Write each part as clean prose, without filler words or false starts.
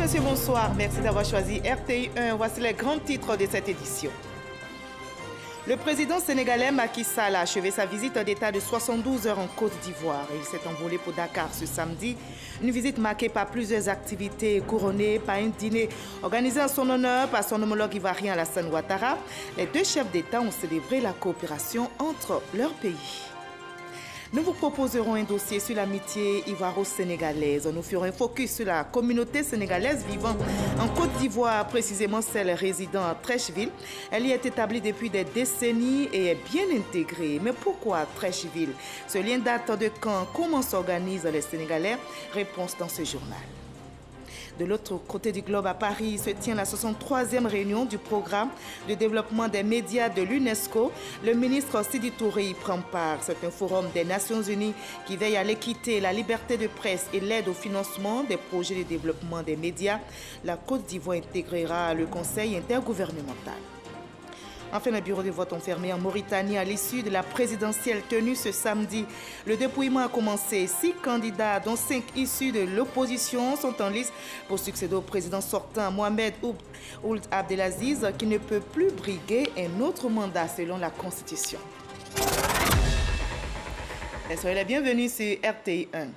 Monsieur, bonsoir. Merci d'avoir choisi RTI 1. Voici les grands titres de cette édition. Le président sénégalais Macky Sall a achevé sa visite d'État de 72 heures en Côte d'Ivoire. Il s'est envolé pour Dakar ce samedi. Une visite marquée par plusieurs activités couronnées par un dîner organisé en son honneur par son homologue ivoirien Alassane Ouattara. Les deux chefs d'État ont célébré la coopération entre leurs pays. Nous vous proposerons un dossier sur l'amitié ivoiro-sénégalaise. Nous ferons un focus sur la communauté sénégalaise vivant en Côte d'Ivoire, précisément celle résidant à Treichville. Elle y est établie depuis des décennies et est bien intégrée. Mais pourquoi Treichville? Ce lien date de quand? Comment s'organisent les Sénégalais? Réponse dans ce journal. De l'autre côté du globe, à Paris, se tient la 63e réunion du programme de développement des médias de l'UNESCO. Le ministre Sidi Touré y prend part. C'est un forum des Nations Unies qui veille à l'équité, la liberté de presse et l'aide au financement des projets de développement des médias. La Côte d'Ivoire intégrera le Conseil intergouvernemental. Enfin, les bureaux de vote ont fermé en Mauritanie à l'issue de la présidentielle tenue ce samedi. Le dépouillement a commencé. 6 candidats, dont 5 issus de l'opposition, sont en lice pour succéder au président sortant Mohamed Ould Abdelaziz, qui ne peut plus briguer un autre mandat selon la Constitution. Soyez les bienvenus sur RTI 1.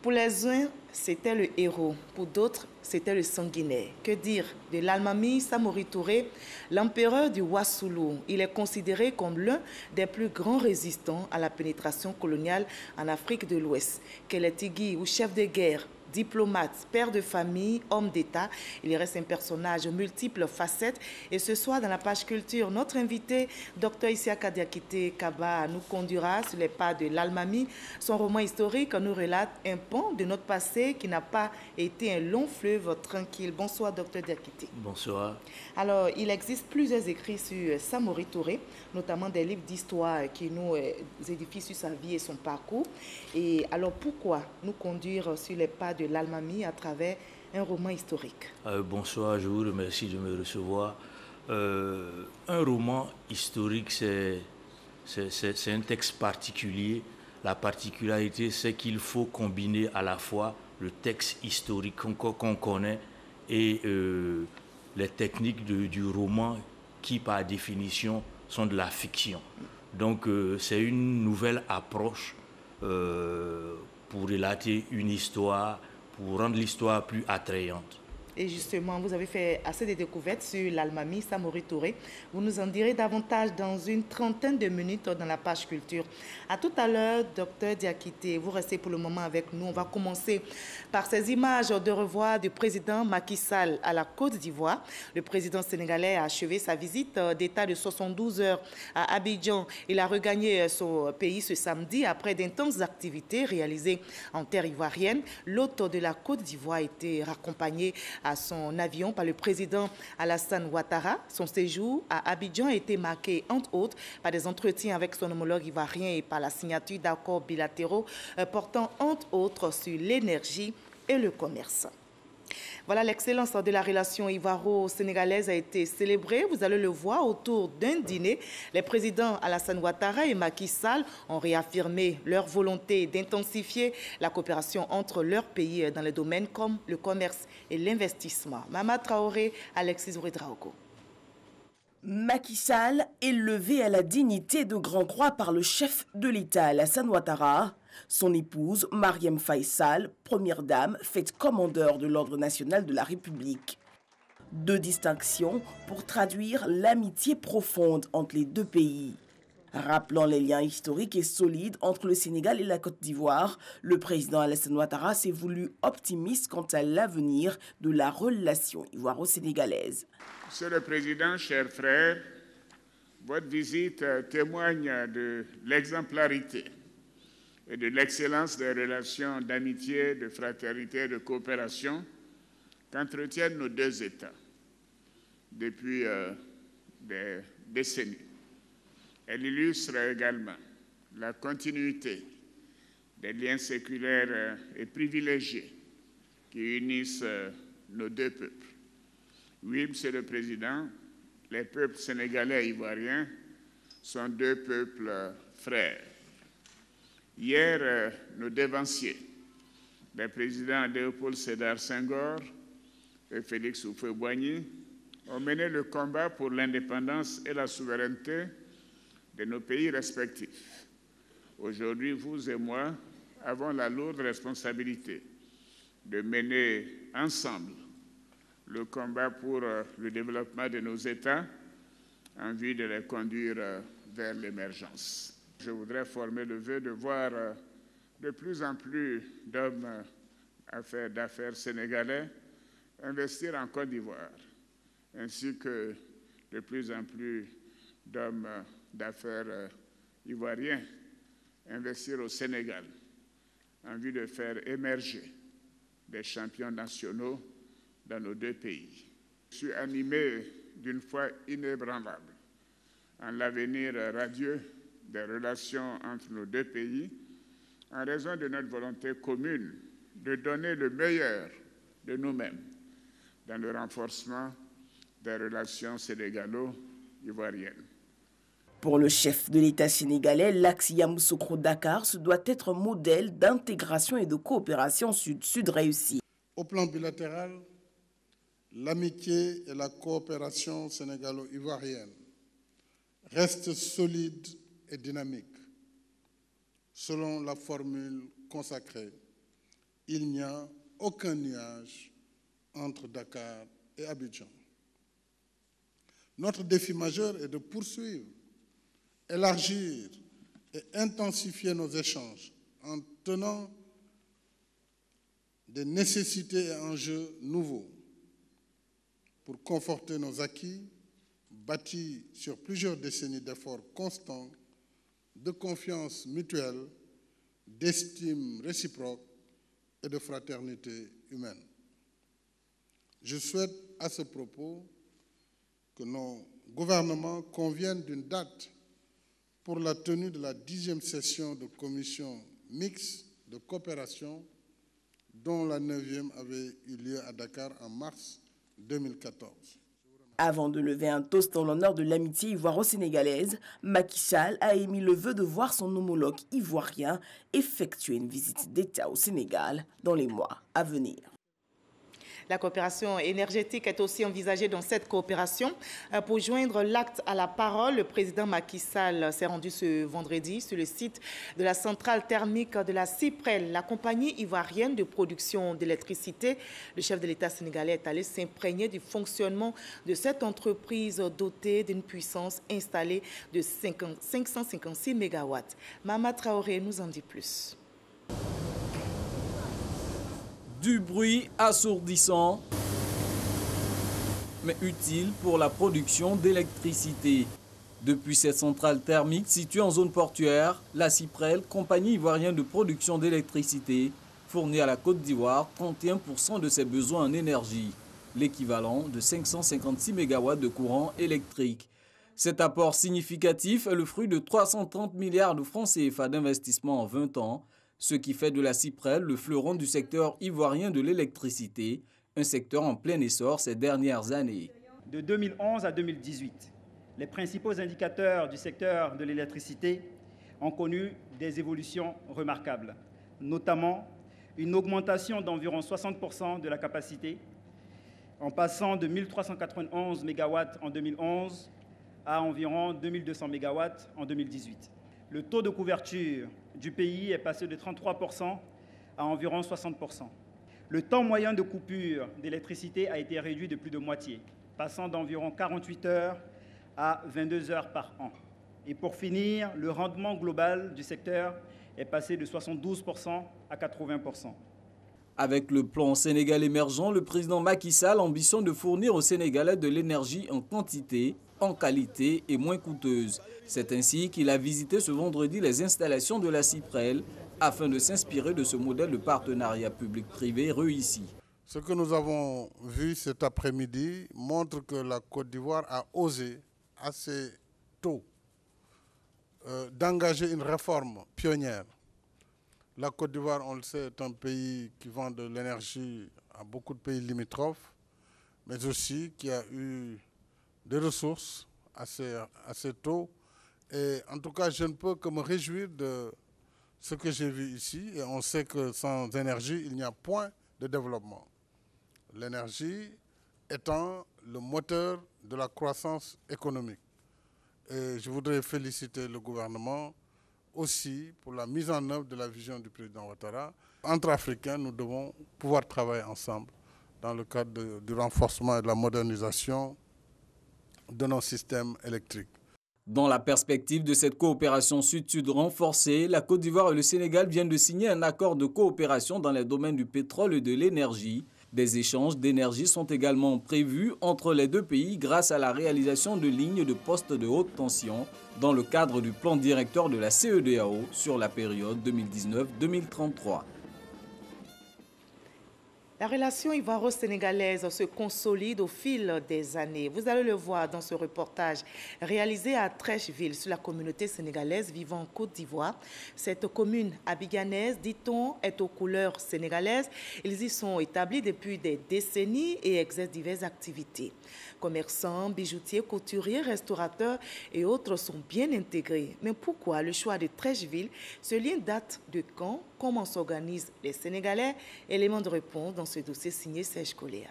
Pour les uns, c'était le héros. Pour d'autres, c'était le sanguinaire. Que dire de l'Almami Samori Touré, l'empereur du Wassoulou? Il est considéré comme l'un des plus grands résistants à la pénétration coloniale en Afrique de l'Ouest. Qu'elle est tigui ou chef de guerre, diplomate, père de famille, homme d'État, il reste un personnage aux multiples facettes. Et ce soir, dans la page culture, notre invité, Dr Isiaka Diakité Kaba, nous conduira sur les pas de l'Almami. Son roman historique nous relate un pan de notre passé qui n'a pas été un long fleuve tranquille. Bonsoir, Dr Diakité. Bonsoir. Alors, il existe plusieurs écrits sur Samori Touré, notamment des livres d'histoire qui nous édifient sur sa vie et son parcours. Et alors, pourquoi nous conduire sur les pas de l'Almami à travers un roman historique? Bonsoir, je vous remercie de me recevoir. Un roman historique, c'est un texte particulier. La particularité, c'est qu'il faut combiner à la fois le texte historique qu'on connaît et les techniques du roman qui, par définition, sont de la fiction. Donc, c'est une nouvelle approche pour relater une histoire, pour rendre l'histoire plus attrayante. Et justement, vous avez fait assez de découvertes sur l'Almami Samori Touré. Vous nous en direz davantage dans une trentaine de minutes dans la page culture. À tout à l'heure, Dr Diakité, vous restez pour le moment avec nous. On va commencer par ces images de revoir du président Macky Sall à la Côte d'Ivoire. Le président sénégalais a achevé sa visite d'État de 72 heures à Abidjan. Il a regagné son pays ce samedi après d'intenses activités réalisées en terre ivoirienne. L'hôte de la Côte d'Ivoire a été raccompagné à son avion par le président Alassane Ouattara. Son séjour à Abidjan a été marqué, entre autres, par des entretiens avec son homologue ivoirien et par la signature d'accords bilatéraux portant, entre autres, sur l'énergie et le commerce. Voilà, l'excellence de la relation ivoiro-sénégalaise a été célébrée. Vous allez le voir autour d'un dîner. Les présidents Alassane Ouattara et Macky Sall ont réaffirmé leur volonté d'intensifier la coopération entre leurs pays dans les domaines comme le commerce et l'investissement. Mama Traoré, Alexis Ouedraogo. Macky Sall, élevé à la dignité de grand croix par le chef de l'État Alassane Ouattara, son épouse Marième Faye Sall, première dame, faite commandeur de l'Ordre national de la République. Deux distinctions pour traduire l'amitié profonde entre les deux pays. Rappelant les liens historiques et solides entre le Sénégal et la Côte d'Ivoire, le président Alassane Ouattara s'est voulu optimiste quant à l'avenir de la relation ivoiro-sénégalaise. Monsieur le Président, chers frères, votre visite témoigne de l'exemplarité et de l'excellence des relations d'amitié, de fraternité et de coopération qu'entretiennent nos deux États depuis des décennies. Elle illustre également la continuité des liens séculaires et privilégiés qui unissent nos deux peuples. Oui, Monsieur le Président, les peuples sénégalais et ivoiriens sont deux peuples frères. Hier, nos dévanciers, les présidents Léopold Sédar Senghor et Félix Houphouët-Boigny ont mené le combat pour l'indépendance et la souveraineté de nos pays respectifs. Aujourd'hui, vous et moi avons la lourde responsabilité de mener ensemble le combat pour le développement de nos États en vue de les conduire vers l'émergence. Je voudrais former le vœu de voir de plus en plus d'hommes d'affaires sénégalais investir en Côte d'Ivoire, ainsi que de plus en plus d'hommes d'affaires ivoiriens investir au Sénégal en vue de faire émerger des champions nationaux dans nos deux pays. Je suis animé d'une foi inébranlable en l'avenir radieux des relations entre nos deux pays en raison de notre volonté commune de donner le meilleur de nous-mêmes dans le renforcement des relations sénégalo-ivoiriennes. Pour le chef de l'État sénégalais, l'axe Yamoussoukro-Dakar se doit être un modèle d'intégration et de coopération sud-sud réussi. Au plan bilatéral, l'amitié et la coopération sénégalo-ivoirienne restent solides et dynamiques. Selon la formule consacrée, il n'y a aucun nuage entre Dakar et Abidjan. Notre défi majeur est de poursuivre, élargir et intensifier nos échanges en tenant des nécessités et enjeux nouveaux pour conforter nos acquis bâtis sur plusieurs décennies d'efforts constants, de confiance mutuelle, d'estime réciproque et de fraternité humaine. Je souhaite à ce propos que nos gouvernements conviennent d'une date pour la tenue de la 10e session de commission mixte de coopération dont la 9e avait eu lieu à Dakar en mars 2014. Avant de lever un toast en l'honneur de l'amitié ivoiro-sénégalaise, Macky Sall a émis le vœu de voir son homologue ivoirien effectuer une visite d'État au Sénégal dans les mois à venir. La coopération énergétique est aussi envisagée dans cette coopération. Pour joindre l'acte à la parole, le président Macky Sall s'est rendu ce vendredi sur le site de la centrale thermique de la Cyprel, la compagnie ivoirienne de production d'électricité. Le chef de l'État sénégalais est allé s'imprégner du fonctionnement de cette entreprise dotée d'une puissance installée de 556 MW. Mama Traoré nous en dit plus. Du bruit assourdissant, mais utile pour la production d'électricité. Depuis cette centrale thermique située en zone portuaire, la Cyprel, compagnie ivoirienne de production d'électricité, fournit à la Côte d'Ivoire 31% de ses besoins en énergie, l'équivalent de 556 MW de courant électrique. Cet apport significatif est le fruit de 330 milliards de francs CFA d'investissement en 20 ans, ce qui fait de la Cyprel le fleuron du secteur ivoirien de l'électricité, un secteur en plein essor ces dernières années. De 2011 à 2018, les principaux indicateurs du secteur de l'électricité ont connu des évolutions remarquables, notamment une augmentation d'environ 60% de la capacité, en passant de 1391 MW en 2011 à environ 2200 MW en 2018. Le taux de couverture du pays est passé de 33% à environ 60%. Le temps moyen de coupure d'électricité a été réduit de plus de moitié, passant d'environ 48 heures à 22 heures par an. Et pour finir, le rendement global du secteur est passé de 72% à 80%. Avec le plan Sénégal émergent, le président Macky Sall ambitionne de fournir aux Sénégalais de l'énergie en quantité, en qualité et moins coûteuse. C'est ainsi qu'il a visité ce vendredi les installations de la Cyprel afin de s'inspirer de ce modèle de partenariat public-privé réussi. Ce que nous avons vu cet après-midi montre que la Côte d'Ivoire a osé assez tôt d'engager une réforme pionnière. La Côte d'Ivoire, on le sait, est un pays qui vend de l'énergie à beaucoup de pays limitrophes, mais aussi qui a eu des ressources assez tôt. Et en tout cas, je ne peux que me réjouir de ce que j'ai vu ici. Et on sait que sans énergie, il n'y a point de développement. L'énergie étant le moteur de la croissance économique. Et je voudrais féliciter le gouvernement aussi pour la mise en œuvre de la vision du président Ouattara. Entre Africains, nous devons pouvoir travailler ensemble dans le cadre du renforcement et de la modernisation de nos systèmes électriques. Dans la perspective de cette coopération sud-sud renforcée, la Côte d'Ivoire et le Sénégal viennent de signer un accord de coopération dans les domaines du pétrole et de l'énergie. Des échanges d'énergie sont également prévus entre les deux pays grâce à la réalisation de lignes de postes de haute tension dans le cadre du plan directeur de la CEDEAO sur la période 2019-2033. La relation ivoiro-sénégalaise se consolide au fil des années. Vous allez le voir dans ce reportage réalisé à Trècheville sur la communauté sénégalaise vivant en Côte d'Ivoire. Cette commune abidjanaise, dit-on, est aux couleurs sénégalaises. Ils y sont établis depuis des décennies et exercent diverses activités. Commerçants, bijoutiers, couturiers, restaurateurs et autres sont bien intégrés. Mais pourquoi le choix de Trècheville? Ce lien date de quand? Comment s'organisent les Sénégalais? Élément de réponse dans ce dossier signé Serge Coléa.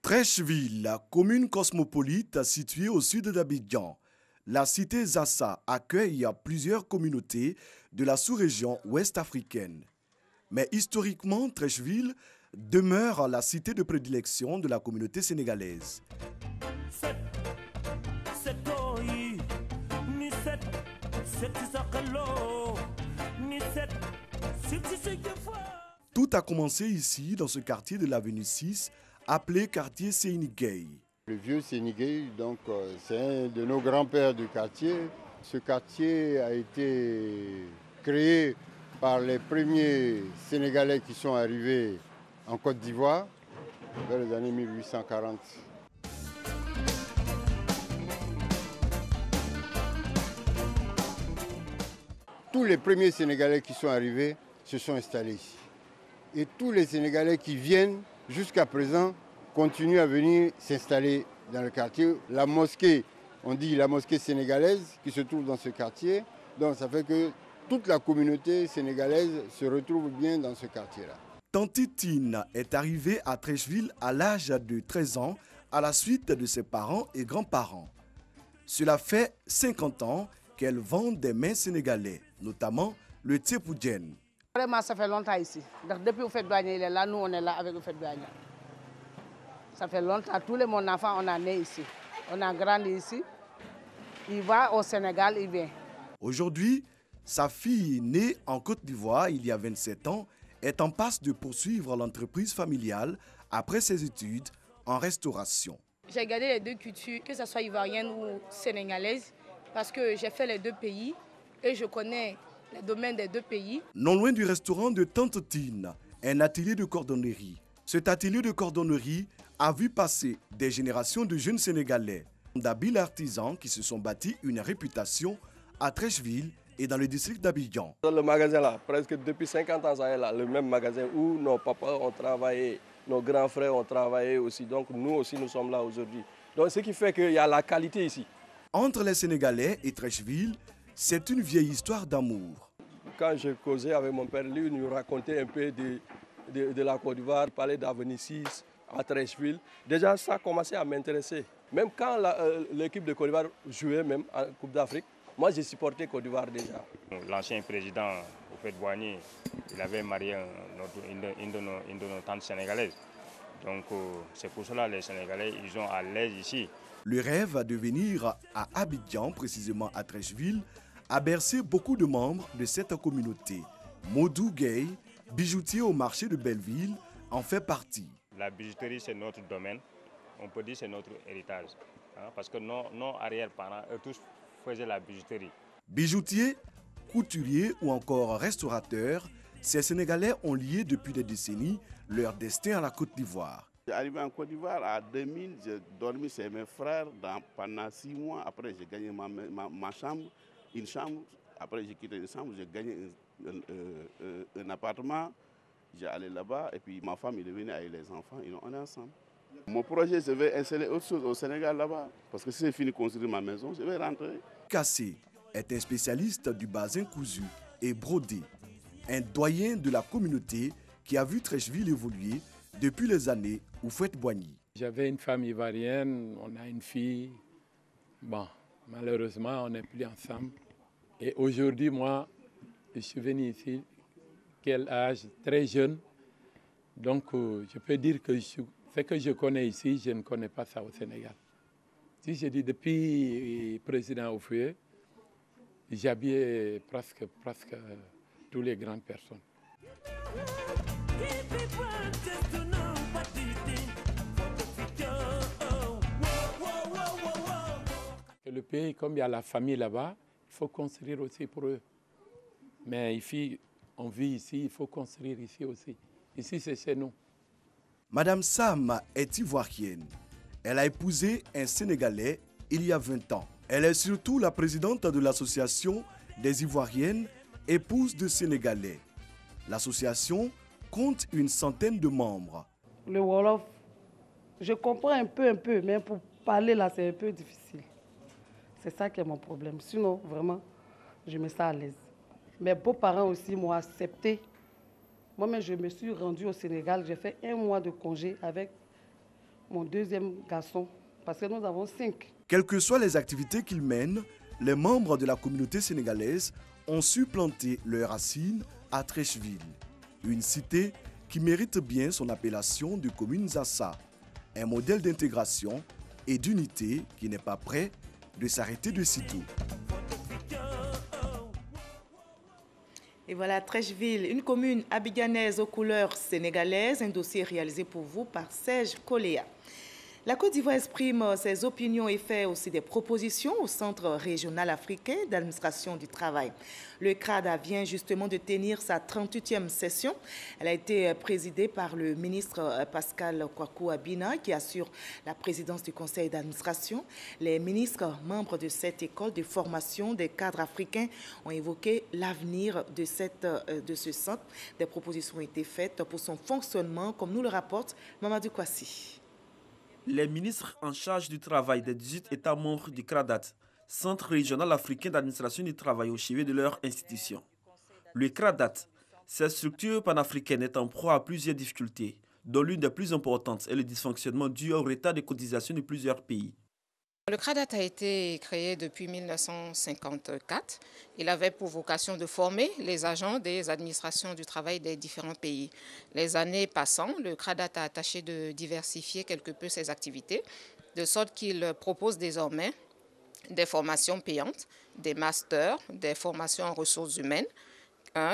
Trècheville, la commune cosmopolite située au sud d'Abidjan. La cité Zassa accueille plusieurs communautés de la sous-région ouest africaine. Mais historiquement, Trècheville demeure la cité de prédilection de la communauté sénégalaise. Tout a commencé ici, dans ce quartier de l'avenue 6, appelé quartier Sénigué. Le vieux Sénigué, donc c'est un de nos grands-pères du quartier. Ce quartier a été créé par les premiers Sénégalais qui sont arrivés en Côte d'Ivoire vers les années 1840. Tous les premiers Sénégalais qui sont arrivés se sont installés ici. Et tous les Sénégalais qui viennent jusqu'à présent continuent à venir s'installer dans le quartier. La mosquée, on dit la mosquée sénégalaise qui se trouve dans ce quartier. Donc ça fait que toute la communauté sénégalaise se retrouve bien dans ce quartier-là. Tante Tine est arrivée à Trècheville à l'âge de 13 ans à la suite de ses parents et grands-parents. Cela fait 50 ans qu'elle vend des mets sénégalais, notamment le tsepoudjen. Vraiment, ça fait longtemps ici. Depuis le fait douanier, il est là, nous on est là avec le fait douanier. Ça fait longtemps, tous les mon enfants, on est né ici. On a grandi ici. Il va au Sénégal, il vient. Aujourd'hui, sa fille, née en Côte d'Ivoire il y a 27 ans, est en passe de poursuivre l'entreprise familiale après ses études en restauration. J'ai gardé les deux cultures, que ce soit ivoirienne ou sénégalaise, parce que j'ai fait les deux pays et je connais les domaines des deux pays. Non loin du restaurant de Tante Tine, un atelier de cordonnerie. Cet atelier de cordonnerie a vu passer des générations de jeunes Sénégalais, d'habiles artisans qui se sont bâtis une réputation à Trècheville et dans le district d'Abidjan. Le magasin là, presque depuis 50 ans, ça est là, le même magasin où nos papas ont travaillé, nos grands frères ont travaillé aussi. Donc nous aussi, nous sommes là aujourd'hui. Donc ce qui fait qu'il y a la qualité ici. Entre les Sénégalais et Trècheville, c'est une vieille histoire d'amour. Quand je causais avec mon père, lui nous racontait un peu de la Côte d'Ivoire, il parlait d'Avenue 6 à Trècheville. Déjà, ça a commencé à m'intéresser. Même quand l'équipe de Côte d'Ivoire jouait même en Coupe d'Afrique, moi j'ai supporté Côte d'Ivoire déjà. L'ancien président, Houphouët-Boigny, il avait marié une de nos tantes sénégalaises. Donc c'est pour cela que les Sénégalais, ils sont à l'aise ici. Le rêve de venir à Abidjan, précisément à Trècheville, a bercé beaucoup de membres de cette communauté. Modou Gueye, bijoutier au marché de Belleville, en fait partie. La bijouterie, c'est notre domaine. On peut dire que c'est notre héritage. Hein, parce que nos arrière-parents, eux tous faisaient la bijouterie. Bijoutiers, couturiers ou encore restaurateurs, ces Sénégalais ont lié depuis des décennies leur destin à la Côte d'Ivoire. Arrivé en Côte d'Ivoire en 2000, j'ai dormi chez mes frères pendant 6 mois. Après, j'ai gagné ma chambre, une chambre. Après, j'ai quitté une chambre, j'ai gagné un appartement. J'ai allé là-bas et puis ma femme est venue avec les enfants et on est ensemble. Mon projet, je vais installer autre chose au Sénégal là-bas. Parce que si j'ai fini de construire ma maison, je vais rentrer. Kassé est un spécialiste du bazin cousu et brodé. Un doyen de la communauté qui a vu Trècheville évoluer depuis les années Houphouët-Boigny. J'avais une femme ivoirienne, on a une fille. Bon, malheureusement, on n'est plus ensemble. Et aujourd'hui, moi, je suis venu ici, quel âge? Très jeune. Donc, je peux dire que ce que je connais ici, je ne connais pas ça au Sénégal. Si je dis depuis le président Oufoué, j'habillais presque toutes les grandes personnes. Le pays, comme il y a la famille là-bas, il faut construire aussi pour eux. Mais ici, on vit ici, il faut construire ici aussi. Ici, c'est chez nous. Madame Sam est ivoirienne. Elle a épousé un Sénégalais il y a 20 ans. Elle est surtout la présidente de l'association des Ivoiriennes épouses de Sénégalais. L'association compte une centaine de membres. Le Wolof, je comprends un peu, mais pour parler là, c'est un peu difficile. C'est ça qui est mon problème. Sinon, vraiment, je me sens à l'aise. Mes beaux-parents aussi m'ont accepté. Moi-même, je me suis rendue au Sénégal. J'ai fait 1 mois de congé avec mon 2e garçon, parce que nous avons 5. Quelles que soient les activités qu'ils mènent, les membres de la communauté sénégalaise ont su planter leurs racines à Trècheville, une cité qui mérite bien son appellation de commune Zassa, un modèle d'intégration et d'unité qui n'est pas prêt de s'arrêter de sitôt. Et voilà, Trècheville, une commune abidjanaise aux couleurs sénégalaises, un dossier réalisé pour vous par Serge Koléa. La Côte d'Ivoire exprime ses opinions et fait aussi des propositions au Centre régional africain d'administration du travail. Le CRADA vient justement de tenir sa 38e session. Elle a été présidée par le ministre Pascal Kwaku Abina qui assure la présidence du conseil d'administration. Les ministres membres de cette école de formation des cadres africains ont évoqué l'avenir de ce centre. Des propositions ont été faites pour son fonctionnement, comme nous le rapporte Mamadou Kwasi. Les ministres en charge du travail des 18 États membres du CRADAT, Centre régional africain d'administration du travail, au chevet de leur institution. Le CRADAT, cette structure panafricaine, est en proie à plusieurs difficultés, dont l'une des plus importantes est le dysfonctionnement dû au retard de cotisation de plusieurs pays. Le CRADAT a été créé depuis 1954. Il avait pour vocation de former les agents des administrations du travail des différents pays. Les années passant, le CRADAT a tâché de diversifier quelque peu ses activités, de sorte qu'il propose désormais des formations payantes, des masters, des formations en ressources humaines,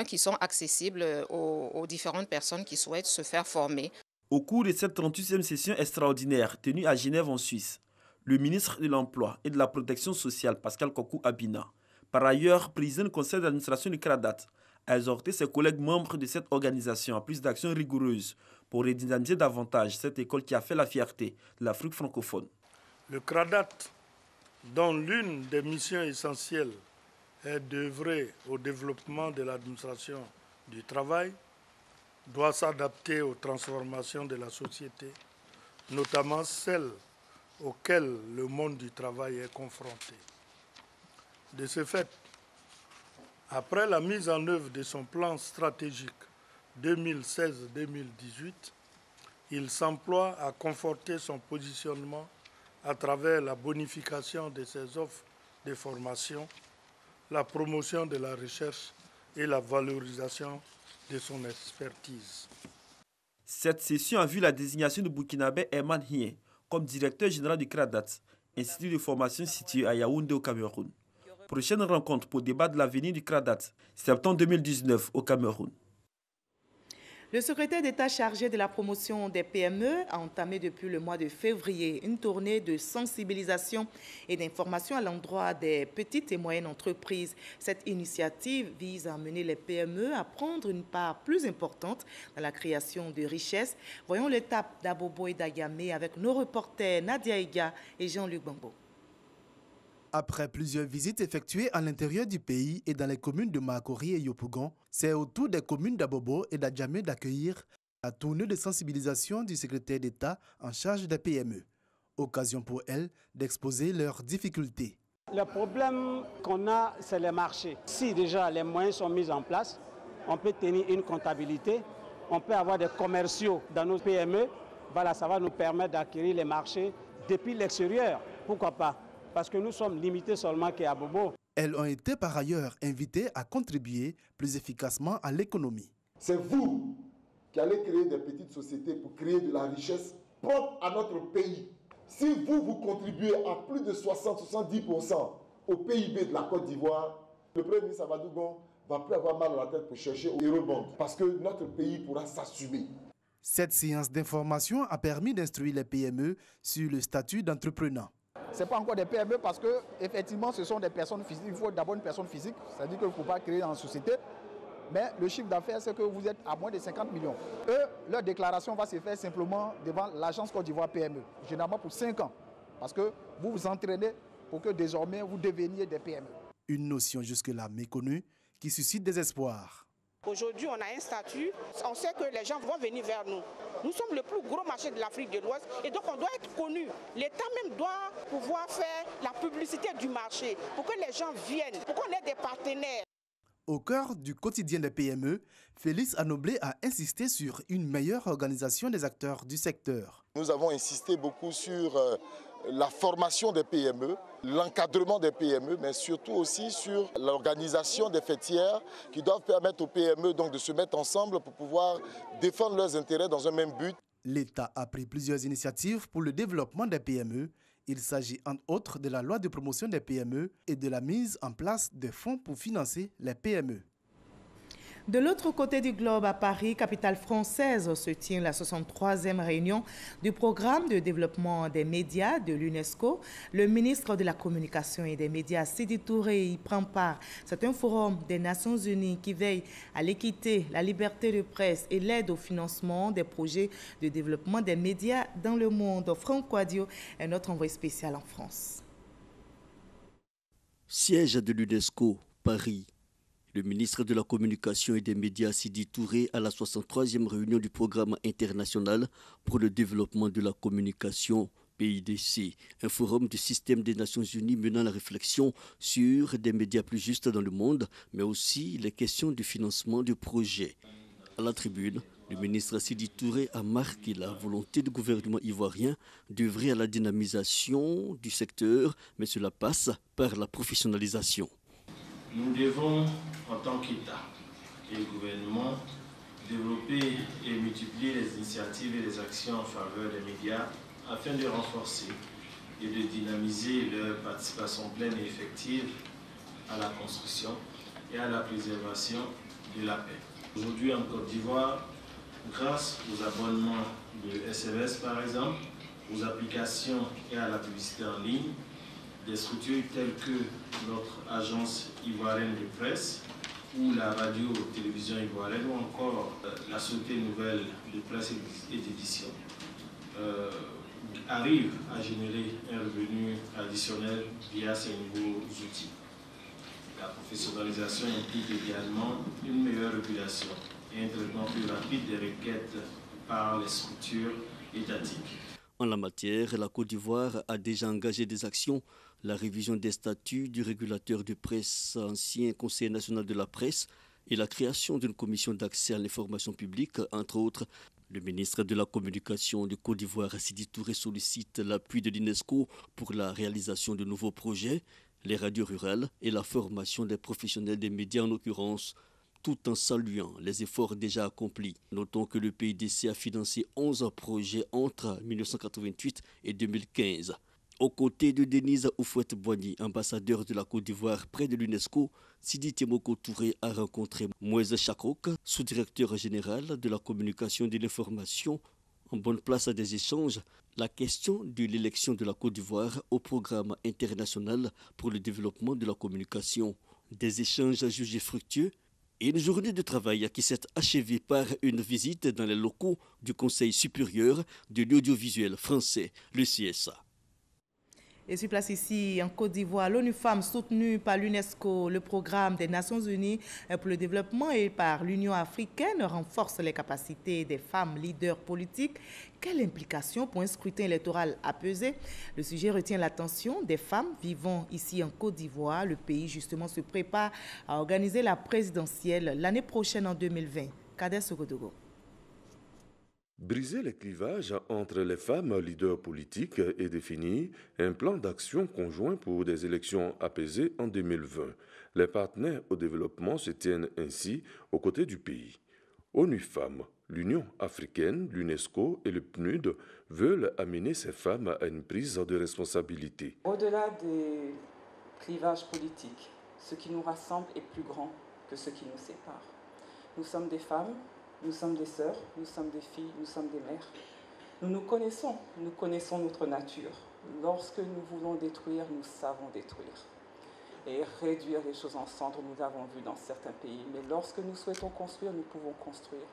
qui sont accessibles aux différentes personnes qui souhaitent se faire former. Au cours de cette 38e session extraordinaire tenue à Genève en Suisse, le ministre de l'Emploi et de la Protection sociale, Pascal Kwaku Abina, par ailleurs président du conseil d'administration du CRADAT, a exhorté ses collègues membres de cette organisation à plus d'actions rigoureuses pour redynamiser davantage cette école qui a fait la fierté de l'Afrique francophone. Le CRADAT, dont l'une des missions essentielles est d'œuvrer au développement de l'administration du travail, doit s'adapter aux transformations de la société, notamment celles auxquelles le monde du travail est confronté. De ce fait, après la mise en œuvre de son plan stratégique 2016-2018, il s'emploie à conforter son positionnement à travers la bonification de ses offres de formation, la promotion de la recherche et la valorisation de son expertise. Cette session a vu la désignation de Burkinabé Herman Hien comme directeur général du CRADAT, institut de formation situé à Yaoundé au Cameroun. Prochaine rencontre pour débattre de l'avenir du CRADAT, septembre 2019 au Cameroun. Le secrétaire d'État chargé de la promotion des PME a entamé depuis le mois de février une tournée de sensibilisation et d'information à l'endroit des petites et moyennes entreprises. Cette initiative vise à amener les PME à prendre une part plus importante dans la création de richesses. Voyons l'étape d'Abobo et d'Ayamé avec nos reporters Nadia Iga et Jean-Luc Bambo. Après plusieurs visites effectuées à l'intérieur du pays et dans les communes de Makori et Yopougon, c'est au tour des communes d'Abobo et d'Adjamé d'accueillir la tournée de sensibilisation du secrétaire d'État en charge des PME. Occasion pour elles d'exposer leurs difficultés. Le problème qu'on a, c'est les marchés. Si déjà les moyens sont mis en place, on peut tenir une comptabilité, on peut avoir des commerciaux dans nos PME, Voilà, ça va nous permettre d'acquérir les marchés depuis l'extérieur. Pourquoi pas? Parce que nous sommes limités seulement qu'à Bobo. Elles ont été par ailleurs invitées à contribuer plus efficacement à l'économie. C'est vous qui allez créer des petites sociétés pour créer de la richesse propre à notre pays. Si vous contribuez à plus de 60-70% au PIB de la Côte d'Ivoire, le Premier ministre Amadougon va plus avoir mal à la tête pour chercher au eurobond parce que notre pays pourra s'assumer. Cette séance d'information a permis d'instruire les PME sur le statut d'entrepreneur. Ce n'est pas encore des PME parce que effectivement ce sont des personnes physiques. Il faut d'abord une personne physique, c'est-à-dire qu'il ne faut pas créer en société. Mais le chiffre d'affaires, c'est que vous êtes à moins de 50 millions. Eux, leur déclaration va se faire simplement devant l'agence Côte d'Ivoire PME, généralement pour 5 ans. Parce que vous vous entraînez pour que désormais vous deveniez des PME. Une notion jusque-là méconnue qui suscite des espoirs. Aujourd'hui, on a un statut, on sait que les gens vont venir vers nous. Nous sommes le plus gros marché de l'Afrique de l'Ouest et donc on doit être connu. L'État même doit pouvoir faire la publicité du marché pour que les gens viennent, pour qu'on ait des partenaires. Au cœur du quotidien des PME, Félix Anoblé a insisté sur une meilleure organisation des acteurs du secteur. Nous avons insisté beaucoup sur la formation des PME, l'encadrement des PME, mais surtout aussi sur l'organisation des fêtières qui doivent permettre aux PME donc de se mettre ensemble pour pouvoir défendre leurs intérêts dans un même but. L'État a pris plusieurs initiatives pour le développement des PME. Il s'agit entre autres de la loi de promotion des PME et de la mise en place de fonds pour financer les PME. De l'autre côté du globe, à Paris, capitale française, se tient la 63e réunion du programme de développement des médias de l'UNESCO. Le ministre de la Communication et des médias, Sidi Touré, y prend part. C'est un forum des Nations Unies qui veille à l'équité, la liberté de presse et l'aide au financement des projets de développement des médias dans le monde. Franck Quadio est notre envoyé spécial en France. Siège de l'UNESCO, Paris. Le ministre de la Communication et des médias, Sidi Touré, à la 63e réunion du Programme international pour le développement de la communication, PIDC, un forum du système des Nations Unies menant la réflexion sur des médias plus justes dans le monde, mais aussi les questions du financement du projet. À la tribune, le ministre Sidi Touré a marqué la volonté du gouvernement ivoirien d'œuvrer à la dynamisation du secteur, mais cela passe par la professionnalisation. Nous devons, en tant qu'État et gouvernement, développer et multiplier les initiatives et les actions en faveur des médias afin de renforcer et de dynamiser leur participation pleine et effective à la construction et à la préservation de la paix. Aujourd'hui en Côte d'Ivoire, grâce aux abonnements de SMS par exemple, aux applications et à la publicité en ligne, des structures telles que notre agence ivoirienne de presse ou la radio-télévision ivoirienne ou encore la Société nouvelle de presse et d'édition arrivent à générer un revenu additionnel via ces nouveaux outils. La professionnalisation implique également une meilleure régulation et un traitement plus rapide des requêtes par les structures étatiques. En la matière, la Côte d'Ivoire a déjà engagé des actions. La révision des statuts du régulateur de presse, ancien Conseil national de la presse, et la création d'une commission d'accès à l'information publique, entre autres. Le ministre de la Communication de Côte d'Ivoire, Sidi Touré, sollicite l'appui de l'UNESCO pour la réalisation de nouveaux projets, les radios rurales et la formation des professionnels des médias en l'occurrence, tout en saluant les efforts déjà accomplis. Notons que le PIDC a financé 11 projets entre 1988 et 2015. Aux côtés de Denise Oufouette-Boigny, ambassadeur de la Côte d'Ivoire près de l'UNESCO, Sidi Temoko Touré a rencontré Moïse Chakrouk, sous-directeur général de la communication et de l'information. En bonne place à des échanges, la question de l'élection de la Côte d'Ivoire au programme international pour le développement de la communication. Des échanges jugés fructueux et une journée de travail qui s'est achevée par une visite dans les locaux du Conseil supérieur de l'audiovisuel français, le CSA. Et sur place ici, en Côte d'Ivoire, l'ONU Femmes, soutenue par l'UNESCO, le programme des Nations Unies pour le développement et par l'Union africaine, renforce les capacités des femmes leaders politiques. Quelle implication pour un scrutin électoral apaisé? Le sujet retient l'attention des femmes vivant ici en Côte d'Ivoire. Le pays, justement, se prépare à organiser la présidentielle l'année prochaine en 2020. Kader Sogodogo. Briser les clivages entre les femmes leaders politiques et définir un plan d'action conjoint pour des élections apaisées en 2020. Les partenaires au développement se tiennent ainsi aux côtés du pays. ONU Femmes, l'Union africaine, l'UNESCO et le PNUD veulent amener ces femmes à une prise de responsabilité. Au-delà des clivages politiques, ce qui nous rassemble est plus grand que ce qui nous sépare. Nous sommes des femmes, nous sommes des sœurs, nous sommes des filles, nous sommes des mères. Nous connaissons notre nature. Lorsque nous voulons détruire, nous savons détruire. Et réduire les choses en cendres, nous l'avons vu dans certains pays. Mais lorsque nous souhaitons construire, nous pouvons construire.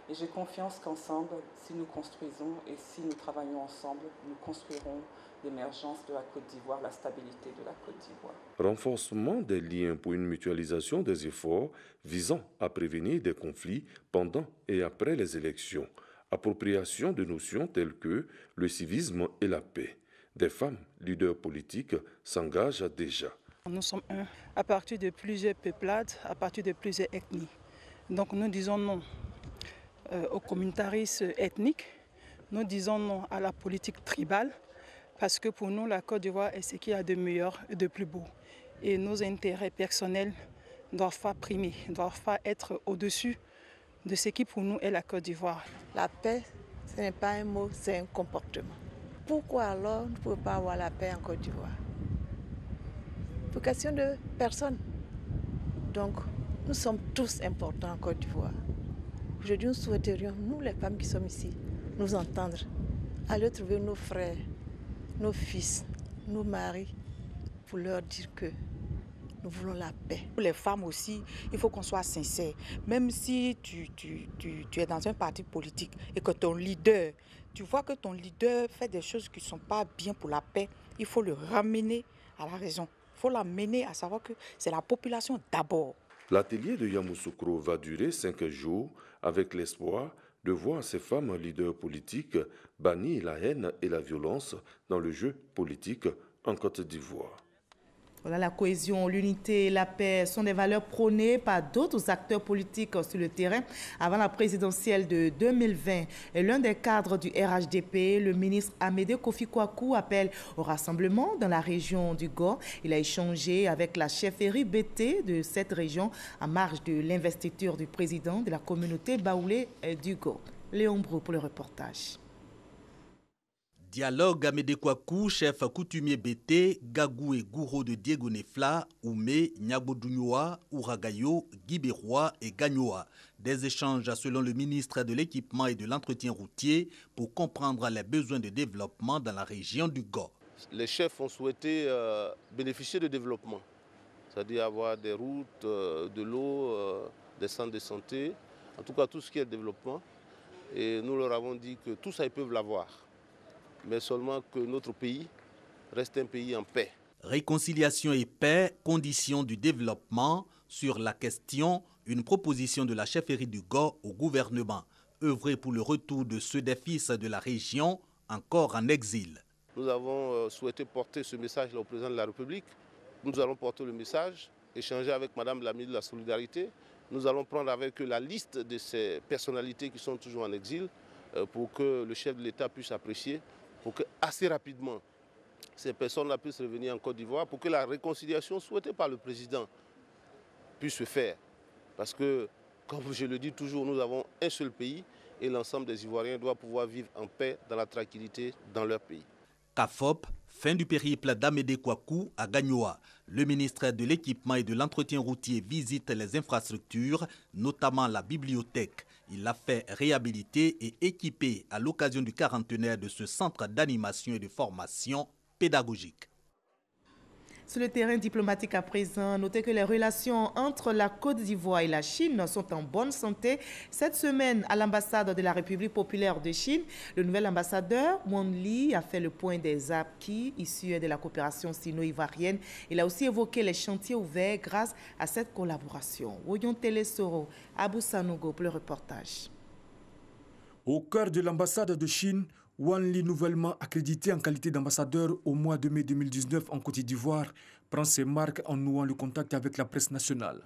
Et j'ai confiance qu'ensemble, si nous construisons et si nous travaillons ensemble, nous construirons l'émergence de la Côte d'Ivoire, la stabilité de la Côte d'Ivoire. Renforcement des liens pour une mutualisation des efforts visant à prévenir des conflits pendant et après les élections. Appropriation de notions telles que le civisme et la paix. Des femmes leaders politiques s'engagent déjà. Nous sommes un à partir de plusieurs peuplades, à partir de plusieurs ethnies. Donc nous disons non au communautarisme ethnique, nous disons non à la politique tribale, parce que pour nous, la Côte d'Ivoire est ce qu'il y a de meilleur et de plus beau. Et nos intérêts personnels ne doivent pas primer, ne doivent pas être au-dessus de ce qui pour nous est la Côte d'Ivoire. La paix, ce n'est pas un mot, c'est un comportement. Pourquoi alors nous ne pouvons pas avoir la paix en Côte d'Ivoire? Pour question de personnes. Donc, nous sommes tous importants en Côte d'Ivoire. Aujourd'hui, nous souhaiterions, nous les femmes qui sommes ici, nous entendre, aller trouver nos frères, nos fils, nos maris, pour leur dire que nous voulons la paix. Pour les femmes aussi, il faut qu'on soit sincère. Même si tu es dans un parti politique et que ton leader, tu vois que ton leader fait des choses qui ne sont pas bien pour la paix, il faut le ramener à la raison. Il faut l'amener à savoir que c'est la population d'abord. L'atelier de Yamoussoukro va durer 5 jours avec l'espoir de voir ces femmes leaders politiques bannir la haine et la violence dans le jeu politique en Côte d'Ivoire. Voilà, la cohésion, l'unité et la paix sont des valeurs prônées par d'autres acteurs politiques sur le terrain avant la présidentielle de 2020. Et l'un des cadres du RHDP, le ministre Amédée Kofi Kwaku, appelle au rassemblement dans la région du Gor. Il a échangé avec la chefferie BT de cette région en marge de l'investiture du président de la communauté baoulé du Gor. Léon Brou pour le reportage. Dialogue Amédée Kwaku, chef coutumier BT, Gagou et Gouro de Diego Nefla, Oumé, Nyabodunyoa, Ouragayo, Guibérois et Gagnoa. Des échanges selon le ministre de l'Équipement et de l'Entretien routier pour comprendre les besoins de développement dans la région du Gor. Les chefs ont souhaité bénéficier de développement, c'est-à-dire avoir des routes, de l'eau, des centres de santé, en tout cas tout ce qui est développement. Et nous leur avons dit que tout ça ils peuvent l'avoir, mais seulement que notre pays reste un pays en paix. Réconciliation et paix, conditions du développement. Sur la question, une proposition de la chefferie du Gor au gouvernement. Œuvrer pour le retour de ceux des fils de la région encore en exil. Nous avons souhaité porter ce message au président de la République. Nous allons porter le message, échanger avec Madame la ministre de la Solidarité. Nous allons prendre avec eux la liste de ces personnalités qui sont toujours en exil pour que le chef de l'État puisse apprécier, pour que assez rapidement ces personnes-là puissent revenir en Côte d'Ivoire, pour que la réconciliation souhaitée par le président puisse se faire. Parce que, comme je le dis toujours, nous avons un seul pays et l'ensemble des Ivoiriens doivent pouvoir vivre en paix, dans la tranquillité, dans leur pays. CAFOP, fin du périple d'Amédée Kwaku à Gagnoa. Le ministre de l'Équipement et de l'Entretien routier visite les infrastructures, notamment la bibliothèque. Il l'a fait réhabiliter et équiper à l'occasion du 40e de ce centre d'animation et de formation pédagogique. Sur le terrain diplomatique à présent, notez que les relations entre la Côte d'Ivoire et la Chine sont en bonne santé. Cette semaine, à l'ambassade de la République populaire de Chine, le nouvel ambassadeur, Wang Li, a fait le point des acquis issus de la coopération sino-ivoirienne. Il a aussi évoqué les chantiers ouverts grâce à cette collaboration. Woyon Télésoro, Abou Sanogo pour le reportage. Au cœur de l'ambassade de Chine, Wang Li, nouvellement accrédité en qualité d'ambassadeur au mois de mai 2019 en Côte d'Ivoire, prend ses marques en nouant le contact avec la presse nationale.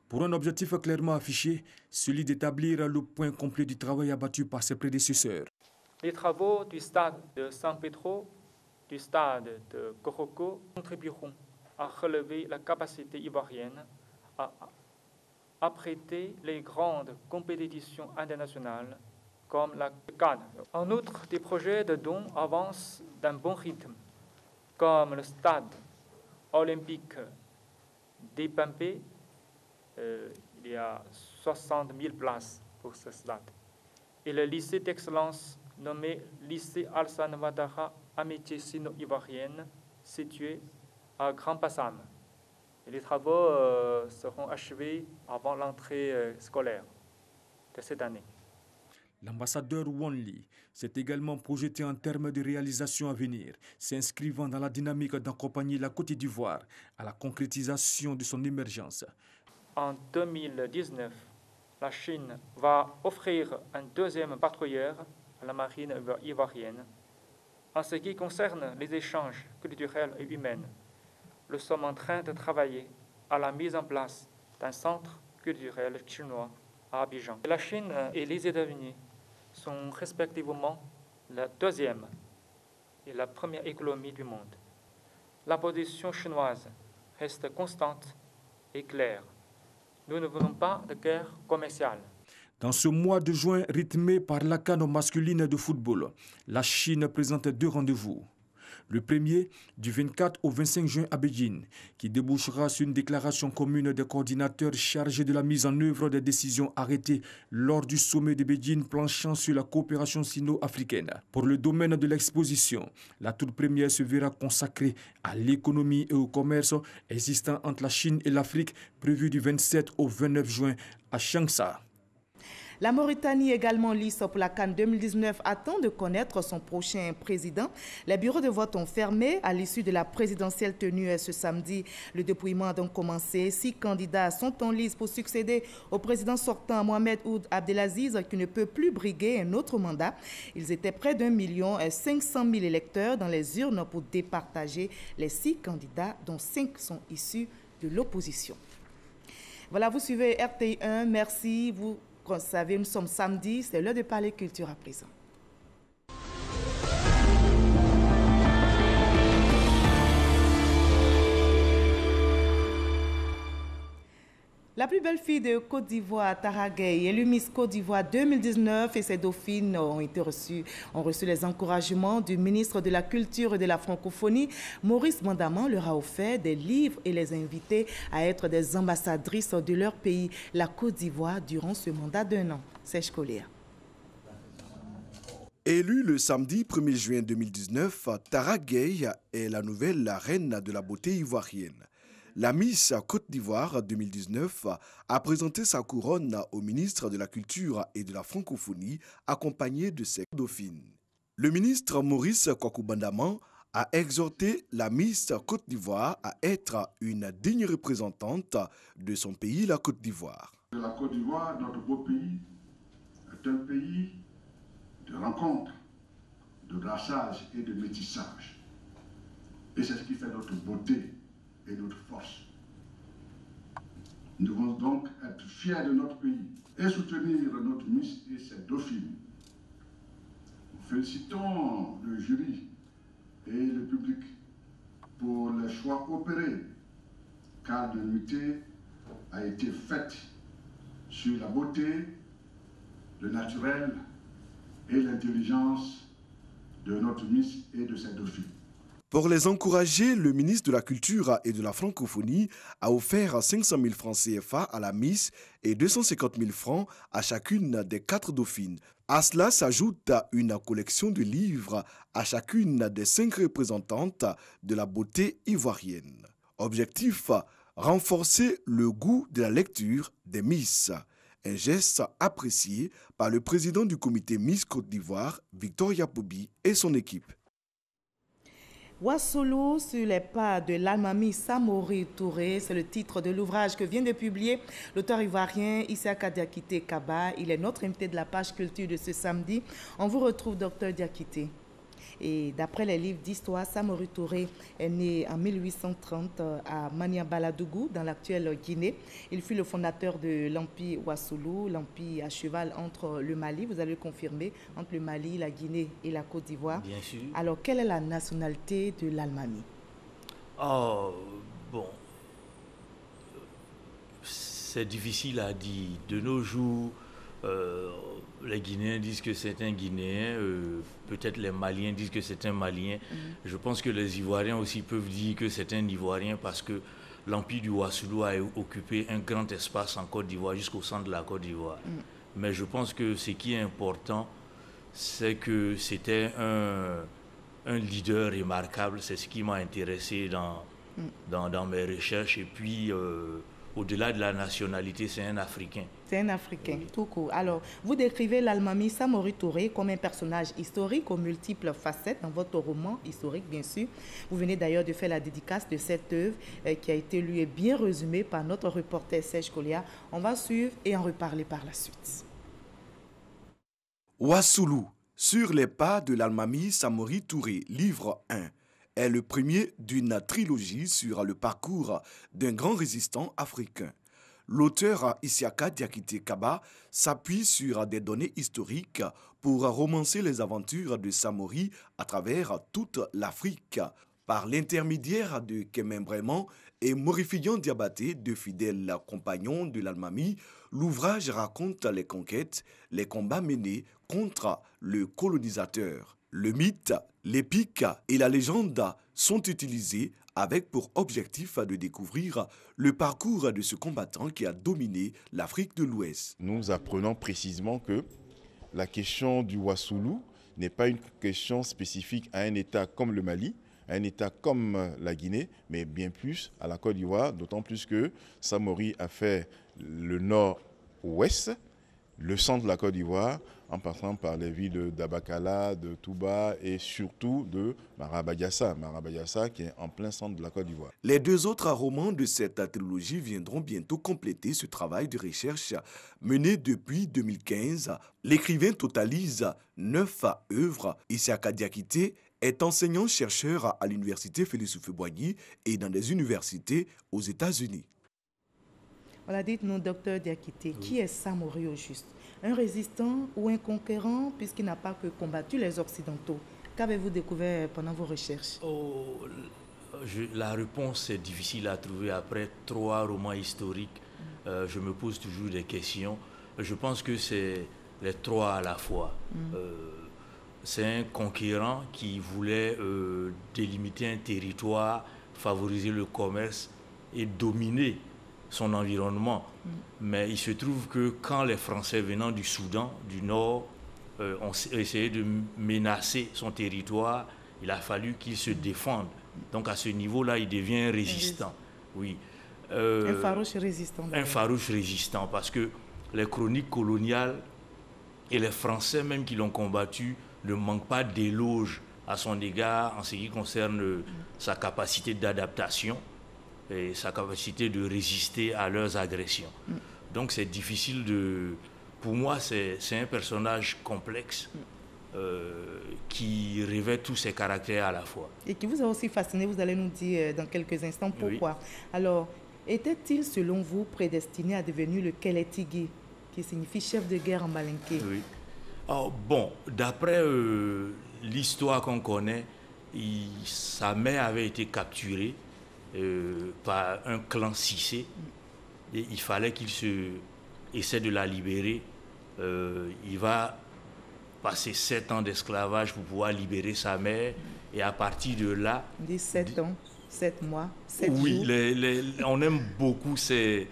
pour un objectif clairement affiché, celui d'établir le point complet du travail abattu par ses prédécesseurs. Les travaux du stade de San Pedro, du stade de Koroko contribueront à relever la capacité ivoirienne à apprêter les grandes compétitions internationales comme la CAN. En outre, des projets de dons avancent d'un bon rythme, comme le stade olympique d'Ipampé. Il y a 60 000 places pour ce stade. Et le lycée d'excellence nommé lycée Alassane Ouattara Amitié Sino-Ivoirienne, situé à Grand Bassam. Et les travaux seront achevés avant l'entrée scolaire de cette année. L'ambassadeur Wanli s'est également projeté en termes de réalisations à venir, s'inscrivant dans la dynamique d'accompagner la Côte d'Ivoire à la concrétisation de son émergence. En 2019, la Chine va offrir un deuxième patrouilleur à la marine ivoirienne. En ce qui concerne les échanges culturels et humains, nous sommes en train de travailler à la mise en place d'un centre culturel chinois à Abidjan. La Chine et les États-Unis sont respectivement la deuxième et la première économie du monde. La position chinoise reste constante et claire. Nous ne voulons pas de guerre commerciale. Dans ce mois de juin rythmé par la CAN masculine de football, la Chine présente 2 rendez-vous. Le premier, du 24 au 25 juin à Beijing, qui débouchera sur une déclaration commune des coordinateurs chargés de la mise en œuvre des décisions arrêtées lors du sommet de Beijing planchant sur la coopération sino-africaine. Pour le domaine de l'exposition, la toute première se verra consacrée à l'économie et au commerce existant entre la Chine et l'Afrique, prévue du 27 au 29 juin à Changsha. La Mauritanie, également lisse pour la CAN 2019, attend de connaître son prochain président. Les bureaux de vote ont fermé à l'issue de la présidentielle tenue ce samedi. Le dépouillement a donc commencé. 6 candidats sont en lice pour succéder au président sortant Mohamed Ould Abdelaziz, qui ne peut plus briguer un autre mandat. Ils étaient près d'1 500 000 électeurs dans les urnes pour départager les 6 candidats, dont 5 sont issus de l'opposition. Voilà, vous suivez RTI 1. Merci. Vous savez, nous sommes samedi, c'est l'heure de parler culture à présent. La plus belle fille de Côte d'Ivoire, Tara Gueye, élue Miss Côte d'Ivoire 2019 et ses dauphines ont reçu les encouragements du ministre de la Culture et de la Francophonie. Maurice Mandaman leur a offert des livres et les a invités à être des ambassadrices de leur pays, la Côte d'Ivoire, durant ce mandat d'1 an. Serge Collier. Élue le samedi 1er juin 2019, Tara Gueye est la nouvelle reine de la beauté ivoirienne. La Miss Côte d'Ivoire 2019 a présenté sa couronne au ministre de la Culture et de la Francophonie, accompagné de ses dauphines. Le ministre Maurice Kwaku Bandaman a exhorté la Miss Côte d'Ivoire à être une digne représentante de son pays, la Côte d'Ivoire. La Côte d'Ivoire, notre beau pays, est un pays de rencontres, de brassage et de métissage. Et c'est ce qui fait notre beauté et notre force. Nous devons donc être fiers de notre pays et soutenir notre Miss et ses dauphines. Nous félicitons le jury et le public pour les choix opérés, car l'unité a été faite sur la beauté, le naturel et l'intelligence de notre Miss et de ses dauphines. Pour les encourager, le ministre de la Culture et de la Francophonie a offert 500 000 francs CFA à la Miss et 250 000 francs à chacune des 4 dauphines. À cela s'ajoute une collection de livres à chacune des 5 représentantes de la beauté ivoirienne. Objectif, renforcer le goût de la lecture des Miss. Un geste apprécié par le président du comité Miss Côte d'Ivoire, Victoria Pobi, et son équipe. Ouassolo sur les pas de l'Almami Samori Touré, c'est le titre de l'ouvrage que vient de publier l'auteur ivoirien Issaka Diakité Kaba. Il est notre invité de la page culture de ce samedi. On vous retrouve, docteur Diakité. Et d'après les livres d'histoire, Samori Touré est né en 1830 à Maniabaladougou, dans l'actuelle Guinée. Il fut le fondateur de l'Empire Wassoulou, l'empire à cheval entre le Mali, vous allez le confirmer, entre le Mali, la Guinée et la Côte d'Ivoire. Bien sûr. Alors, quelle est la nationalité de l'Almami? Oh, bon, c'est difficile à dire. De nos jours, les Guinéens disent que c'est un Guinéen, peut-être les Maliens disent que c'est un Malien. Je pense que les Ivoiriens aussi peuvent dire que c'est un Ivoirien parce que l'Empire du Wassoulou a occupé un grand espace en Côte d'Ivoire, jusqu'au centre de la Côte d'Ivoire. Mais je pense que ce qui est important, c'est que c'était un leader remarquable. C'est ce qui m'a intéressé dans mes recherches. Et puis, au-delà de la nationalité, c'est un Africain. C'est un Africain, tout court. Alors, vous décrivez l'Almami Samori Touré comme un personnage historique aux multiples facettes dans votre roman historique, bien sûr. Vous venez d'ailleurs de faire la dédicace de cette œuvre qui a été lue et bien résumée par notre reporter Serge Kolia. On va suivre et en reparler par la suite. Wassoulou, sur les pas de l'Almami Samori Touré, livre 1, est le premier d'une trilogie sur le parcours d'un grand résistant africain. L'auteur Isiaka Diakité Kaba s'appuie sur des données historiques pour romancer les aventures de Samori à travers toute l'Afrique. Par l'intermédiaire de Kemen Bréman et Morifian Diabaté, deux fidèles compagnons de l'Almami, l'ouvrage raconte les conquêtes, les combats menés contre le colonisateur. Le mythe, l'épique et la légende sont utilisés avec pour objectif de découvrir le parcours de ce combattant qui a dominé l'Afrique de l'Ouest. Nous apprenons précisément que la question du Wassoulou n'est pas une question spécifique à un État comme le Mali, à un État comme la Guinée, mais bien plus à la Côte d'Ivoire, d'autant plus que Samori a fait le nord-ouest, le centre de la Côte d'Ivoire, en passant par les villes d'Abakala, de Touba et surtout de Marabadiassa. Marabadiassa qui est en plein centre de la Côte d'Ivoire. Les deux autres romans de cette trilogie viendront bientôt compléter ce travail de recherche mené depuis 2015. L'écrivain totalise 9 œuvres. Isiaka Diakité est enseignant-chercheur à l'université Félix Houphouët-Boigny et dans des universités aux États-Unis. Voilà, dites-nous, docteur Diakité, qui est Samori au juste? Un résistant ou un conquérant, puisqu'il n'a pas que combattu les Occidentaux? Qu'avez-vous découvert pendant vos recherches? La réponse est difficile à trouver après 3 romans historiques. Je me pose toujours des questions. Je pense que c'est les 3 à la fois. C'est un conquérant qui voulait délimiter un territoire, favoriser le commerce et dominer son environnement. Mais il se trouve que quand les Français venant du Soudan, du Nord, ont essayé de menacer son territoire, il a fallu qu'il se défende. Donc à ce niveau-là, il devient un résistant. Oui. Un farouche résistant. Un farouche résistant, parce que les chroniques coloniales et les Français même qui l'ont combattu ne manquent pas d'éloges à son égard en ce qui concerne sa capacité d'adaptation et sa capacité de résister à leurs agressions. Donc c'est difficile de... Pour moi, c'est un personnage complexe qui revêt tous ses caractères à la fois. Et qui vous a aussi fasciné, vous allez nous dire dans quelques instants pourquoi. Oui. Alors, était-il selon vous prédestiné à devenir le Kélétigui, qui signifie chef de guerre en malinké? Oui. Oh, bon, d'après l'histoire qu'on connaît, sa mère avait été capturée par un clan Cissé et il fallait qu'il essaie de la libérer. Il va passer 7 ans d'esclavage pour pouvoir libérer sa mère et à partir de là... 17 ans, 7 mois, 7 jours. Oui, on aime beaucoup ce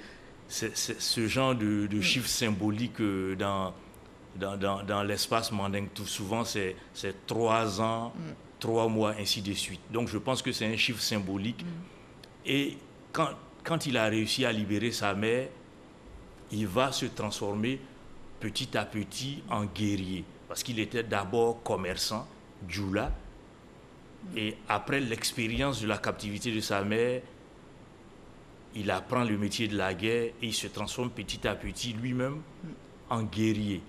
genre de chiffres symboliques dans l'espace mandingue. Tout souvent, c'est 3 ans, 3 mois, ainsi de suite. Donc je pense que c'est un chiffre symbolique. Et quand il a réussi à libérer sa mère, il va se transformer petit à petit en guerrier. Parce qu'il était d'abord commerçant, djoula. Et après l'expérience de la captivité de sa mère, il apprend le métier de la guerre et il se transforme petit à petit lui-même en guerrier.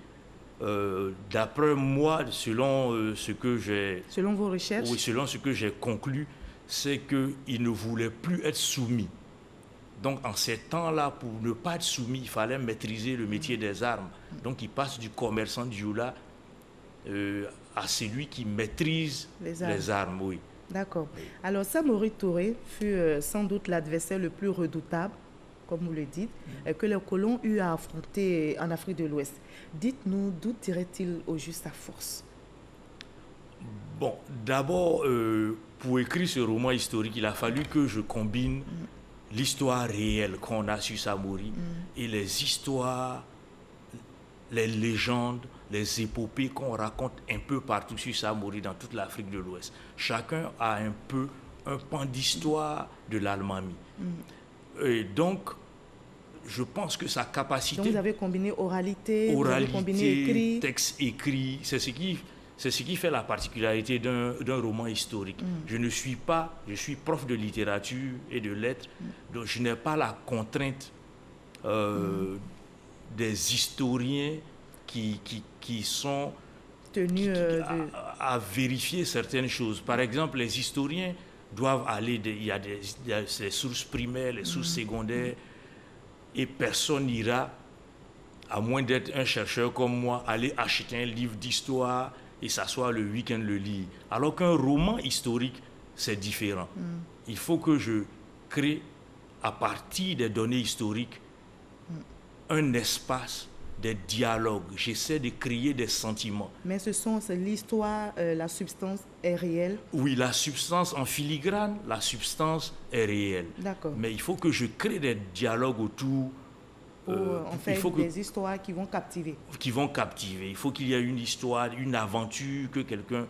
d'après moi, selon ce que j'ai... Selon vos recherches? Oui, selon ce que j'ai conclu, c'est qu'il ne voulait plus être soumis. Donc, en ces temps-là, pour ne pas être soumis, il fallait maîtriser le métier des armes. Donc, il passe du commerçant de Dioula à celui qui maîtrise les armes. Oui. D'accord. Alors, Samori Touré fut sans doute l'adversaire le plus redoutable, comme vous le dites, que les colons eurent à affronter en Afrique de l'Ouest. Dites-nous, d'où tirait-il au juste sa force? Bon, d'abord, pour écrire ce roman historique, il a fallu que je combine l'histoire réelle qu'on a sur Samori et les histoires, les légendes, les épopées qu'on raconte un peu partout sur Samori dans toute l'Afrique de l'Ouest. Chacun a un peu un pan d'histoire de l'Almami. Et donc, je pense que sa capacité... Donc vous avez combiné oralité, vous avez combiné écrit. Texte écrit, c'est ce qui fait la particularité d'un roman historique. Je suis prof de littérature et de lettres, donc je n'ai pas la contrainte des historiens qui sont tenus à vérifier certaines choses. Par exemple, les historiens doivent aller, il y a les sources primaires, les sources secondaires, et personne n'ira, à moins d'être un chercheur comme moi, aller acheter un livre d'histoire et s'asseoir le week-end le lire. Alors qu'un roman historique, c'est différent. Il faut que je crée, à partir des données historiques, un espace, des dialogues. J'essaie de créer des sentiments. Mais c'est l'histoire, la substance est réelle? Oui, la substance en filigrane, la substance est réelle. D'accord. Mais il faut que je crée des dialogues autour. En fait, des histoires qui vont captiver. Qui vont captiver. Il faut qu'il y ait une histoire, une aventure que quelqu'un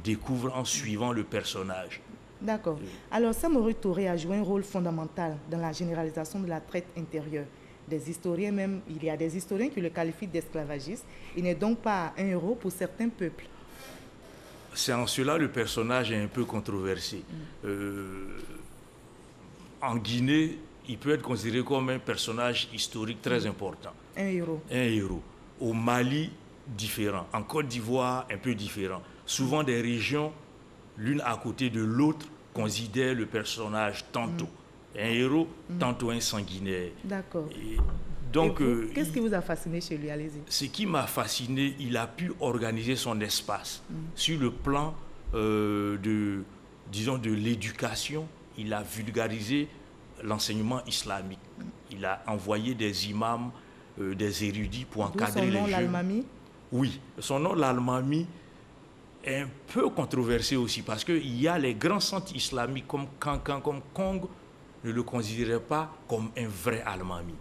découvre en suivant le personnage. D'accord. Alors, Samori Touré a joué un rôle fondamental dans la généralisation de la traite intérieure. Des historiens même, il y a des historiens qui le qualifient d'esclavagiste. Il n'est donc pas un héros pour certains peuples. C'est en cela le personnage est un peu controversé. En Guinée, il peut être considéré comme un personnage historique très important. Un héros. Un héros. Au Mali, différent. En Côte d'Ivoire, un peu différent. Souvent des régions, l'une à côté de l'autre, considèrent le personnage tantôt un héros, tantôt un sanguinaire. D'accord. Donc, qu'est-ce qui vous a fasciné chez lui? Allez-y. Ce qui m'a fasciné, il a pu organiser son espace. Sur le plan de l'éducation, il a vulgarisé l'enseignement islamique. Il a envoyé des imams, des érudits pour encadrer les jeunes. Son nom, l'Almami? Oui, son nom, l'Almami, est un peu controversé aussi parce qu'il y a les grands centres islamiques comme Kankan, comme Kong, ne le considérait pas comme un vrai Almami.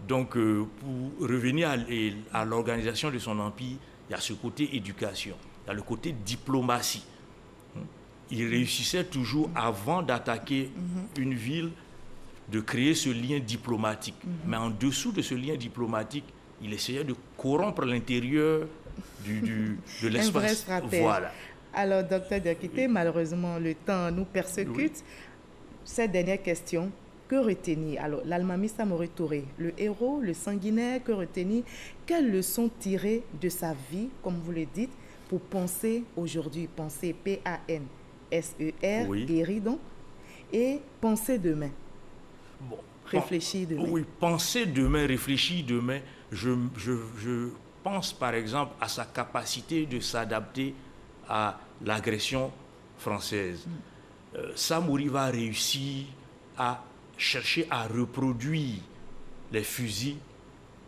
Donc, pour revenir à l'organisation de son empire, il y a ce côté éducation, il y a le côté diplomatie. Il réussissait toujours, avant d'attaquer une ville, de créer ce lien diplomatique. Mais en dessous de ce lien diplomatique, il essayait de corrompre l'intérieur de l'espace. Voilà. Alors, docteur Diakité, malheureusement, le temps nous persécute. Oui. Cette dernière question, que retenir? Alors, l'Almami Samori Touré, le héros, le sanguinaire, que retenir? Quelles leçons tirer de sa vie, comme vous le dites, pour penser aujourd'hui, penser P-A-N-S-E-R, oui. Guéri donc, et penser demain? Bon, réfléchir demain. Oui, penser demain, réfléchir demain. Je pense par exemple à sa capacité de s'adapter à l'agression française. Samori va réussir à chercher à reproduire les fusils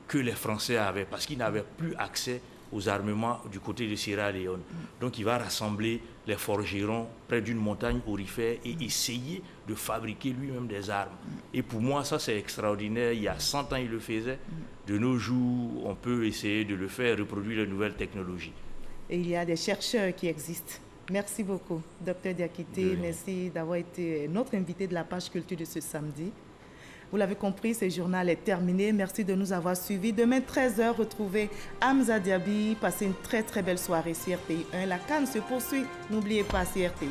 que les Français avaient, parce qu'ils n'avaient plus accès aux armements du côté de Sierra Leone. Donc il va rassembler les forgerons près d'une montagne aurifère et essayer de fabriquer lui-même des armes. Et pour moi, ça c'est extraordinaire. Il y a 100 ans, il le faisait. De nos jours, on peut essayer de le faire, reproduire de nouvelles technologies. Et il y a des chercheurs qui existent. Merci beaucoup, Dr Diakité. Merci d'avoir été notre invité de la page culture de ce samedi. Vous l'avez compris, ce journal est terminé. Merci de nous avoir suivis. Demain, 13h, retrouvez Hamza Diaby. Passez une très très belle soirée sur RTI 1. La CAN se poursuit. N'oubliez pas sur RTI 1.